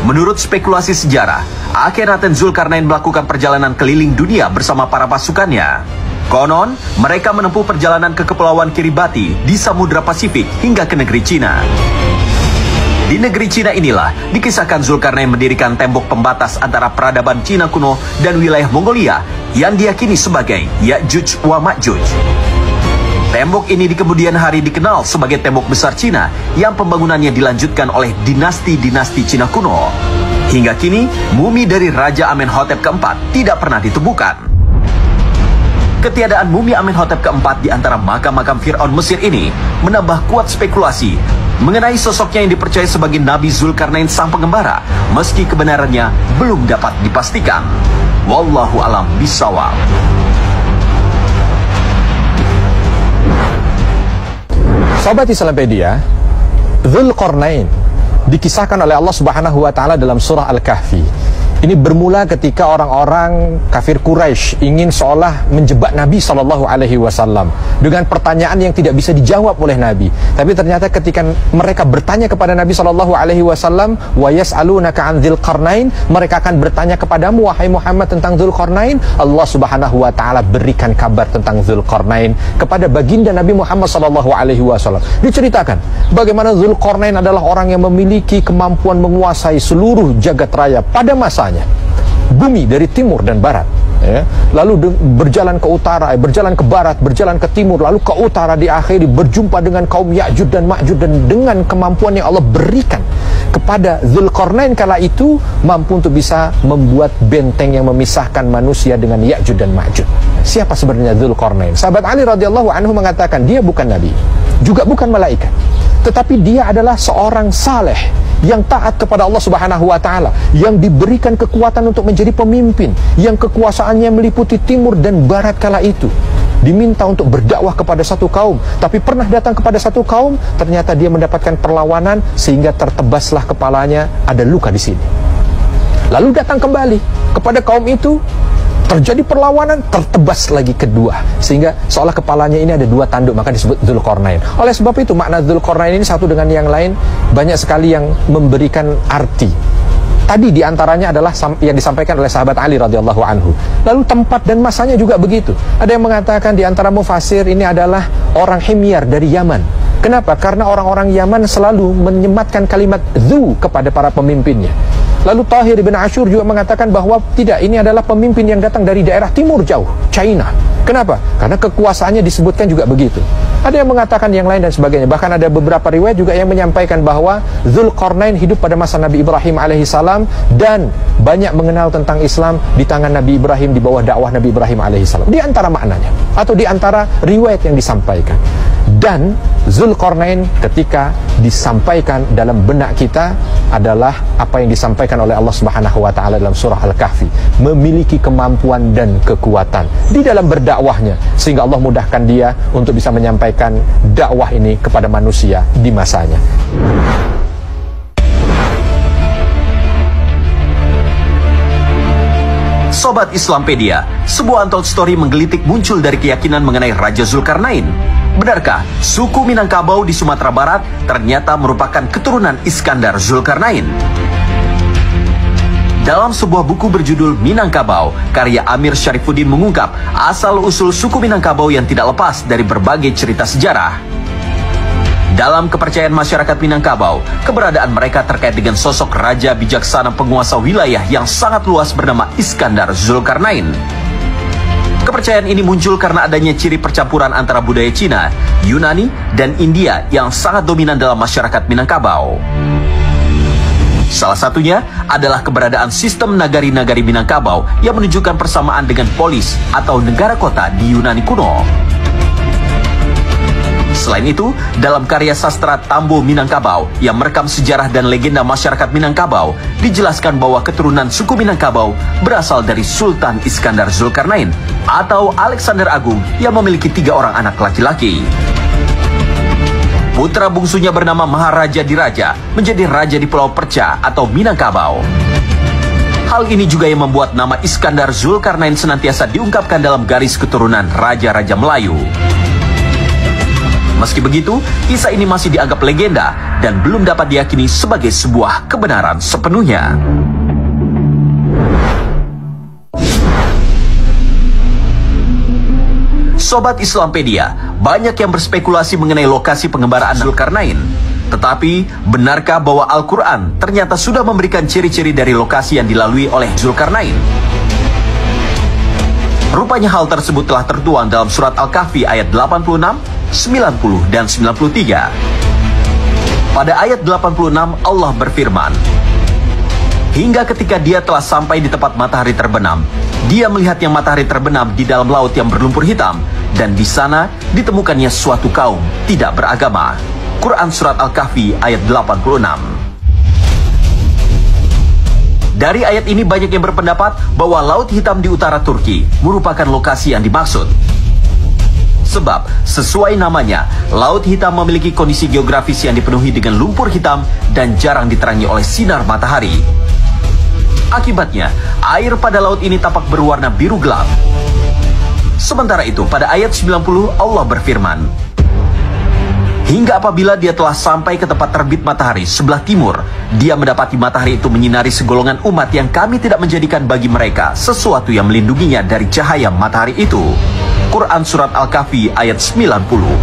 Menurut spekulasi sejarah, Akhenaten Zulkarnain melakukan perjalanan keliling dunia bersama para pasukannya. Konon, mereka menempuh perjalanan ke Kepulauan Kiribati di Samudra Pasifik hingga ke negeri Cina. Di negeri Cina inilah dikisahkan Zulkarnain mendirikan tembok pembatas antara peradaban Cina kuno dan wilayah Mongolia yang diyakini sebagai Ya'juj wa Ma'juj. Tembok ini di kemudian hari dikenal sebagai tembok besar Cina yang pembangunannya dilanjutkan oleh dinasti-dinasti Cina kuno. Hingga kini, mumi dari Raja Amenhotep keempat tidak pernah ditemukan. Ketiadaan mumi Amenhotep keempat di antara makam-makam Fir'aun Mesir ini menambah kuat spekulasi mengenai sosoknya yang dipercaya sebagai Nabi Zulkarnain sang pengembara, meski kebenarannya belum dapat dipastikan. Wallahu alam bisawab. Sobat Islampedia, Dzulqarnain dikisahkan oleh Allah Subhanahu wa taala dalam surah Al-Kahfi. Ini bermula ketika orang-orang kafir Quraisy ingin seolah menjebak Nabi SAW dengan pertanyaan yang tidak bisa dijawab oleh Nabi. Tapi ternyata ketika mereka bertanya kepada Nabi SAW, wa yas'alunaka 'an Dzulqarnain, mereka akan bertanya kepadamu wahai Muhammad tentang Dzulqarnain. Allah Subhanahu wa taala berikan kabar tentang Dzulqarnain kepada baginda Nabi Muhammad SAW. Diceritakan bagaimana Dzulqarnain adalah orang yang memiliki kemampuan menguasai seluruh jagat raya pada masanya. Bumi dari timur dan barat, ya. Lalu berjalan ke utara, berjalan ke barat, berjalan ke timur, lalu ke utara, diakhiri berjumpa dengan kaum Ya'juj dan Ma'juj. Dan dengan kemampuan yang Allah berikan kepada Dzulqarnain kala itu, mampu untuk bisa membuat benteng yang memisahkan manusia dengan Ya'juj dan Ma'juj. Siapa sebenarnya Dzulqarnain? Sahabat Ali radhiyallahu anhu mengatakan dia bukan nabi, juga bukan malaikat, tetapi dia adalah seorang saleh yang taat kepada Allah Subhanahu wa taala, yang diberikan kekuatan untuk menjadi pemimpin, yang kekuasaannya meliputi timur dan barat kala itu. Diminta untuk berdakwah kepada satu kaum, tapi pernah datang kepada satu kaum, ternyata dia mendapatkan perlawanan sehingga tertebaslah kepalanya, ada luka di sini. Lalu datang kembali kepada kaum itu, terjadi perlawanan, tertebas lagi kedua, sehingga seolah kepalanya ini ada dua tanduk, maka disebut Dzulqarnain. Oleh sebab itu makna Dzulqarnain ini satu dengan yang lain banyak sekali yang memberikan arti. Tadi diantaranya adalah yang disampaikan oleh sahabat Ali radhiyallahu anhu. Lalu tempat dan masanya juga begitu. Ada yang mengatakan di antara mufasir ini adalah orang Himyar dari Yaman. Kenapa? Karena orang-orang Yaman selalu menyematkan kalimat Dzu kepada para pemimpinnya. Lalu Tahir bin Ashur juga mengatakan bahwa tidak, ini adalah pemimpin yang datang dari daerah timur jauh, China. Kenapa? Karena kekuasaannya disebutkan juga begitu. Ada yang mengatakan yang lain dan sebagainya. Bahkan ada beberapa riwayat juga yang menyampaikan bahwa Dzulqarnain hidup pada masa Nabi Ibrahim alaihissalam dan banyak mengenal tentang Islam di tangan Nabi Ibrahim, di bawah dakwah Nabi Ibrahim alaihissalam. Di antara maknanya atau di antara riwayat yang disampaikan. Dan Dzulqarnain ketika disampaikan dalam benak kita adalah apa yang disampaikan oleh Allah Subhanahu wa taala dalam surah Al-Kahfi, memiliki kemampuan dan kekuatan di dalam berdakwahnya, sehingga Allah mudahkan dia untuk bisa menyampaikan dakwah ini kepada manusia di masanya. Sobat Islampedia, sebuah untold story menggelitik muncul dari keyakinan mengenai Raja Zulkarnain. Benarkah suku Minangkabau di Sumatera Barat ternyata merupakan keturunan Iskandar Zulkarnain? Dalam sebuah buku berjudul Minangkabau, karya Amir Syarifuddin mengungkap asal-usul suku Minangkabau yang tidak lepas dari berbagai cerita sejarah. Dalam kepercayaan masyarakat Minangkabau, keberadaan mereka terkait dengan sosok raja bijaksana penguasa wilayah yang sangat luas bernama Iskandar Zulkarnain. Kepercayaan ini muncul karena adanya ciri percampuran antara budaya Cina, Yunani, dan India yang sangat dominan dalam masyarakat Minangkabau. Salah satunya adalah keberadaan sistem nagari-nagari Minangkabau yang menunjukkan persamaan dengan polis atau negara kota di Yunani kuno. Selain itu, dalam karya sastra Tambo Minangkabau yang merekam sejarah dan legenda masyarakat Minangkabau, dijelaskan bahwa keturunan suku Minangkabau berasal dari Sultan Iskandar Zulkarnain atau Alexander Agung yang memiliki 3 orang anak laki-laki. Putra bungsunya bernama Maharaja Diraja menjadi raja di Pulau Perca atau Minangkabau. Hal ini juga yang membuat nama Iskandar Zulkarnain senantiasa diungkapkan dalam garis keturunan raja-raja Melayu. Meski begitu, kisah ini masih dianggap legenda dan belum dapat diyakini sebagai sebuah kebenaran sepenuhnya. Sobat Islampedia, banyak yang berspekulasi mengenai lokasi pengembaraan Zulkarnain. Tetapi, benarkah bahwa Al-Quran ternyata sudah memberikan ciri-ciri dari lokasi yang dilalui oleh Zulkarnain? Rupanya hal tersebut telah tertuang dalam surat Al-Kahfi ayat 86, 90, dan 93. Pada ayat 86, Allah berfirman, "Hingga ketika dia telah sampai di tempat matahari terbenam, dia melihat yang matahari terbenam di dalam laut yang berlumpur hitam, dan di sana ditemukannya suatu kaum tidak beragama." Quran Surat Al-Kahfi ayat 86. Dari ayat ini banyak yang berpendapat bahwa Laut Hitam di utara Turki merupakan lokasi yang dimaksud. Sebab, sesuai namanya, Laut Hitam memiliki kondisi geografis yang dipenuhi dengan lumpur hitam dan jarang diterangi oleh sinar matahari. Akibatnya, air pada laut ini tampak berwarna biru gelap. Sementara itu, pada ayat 90 Allah berfirman, "Hingga apabila dia telah sampai ke tempat terbit matahari sebelah timur, dia mendapati matahari itu menyinari segolongan umat yang kami tidak menjadikan bagi mereka sesuatu yang melindunginya dari cahaya matahari itu." Quran Surat Al-Kahfi ayat 90.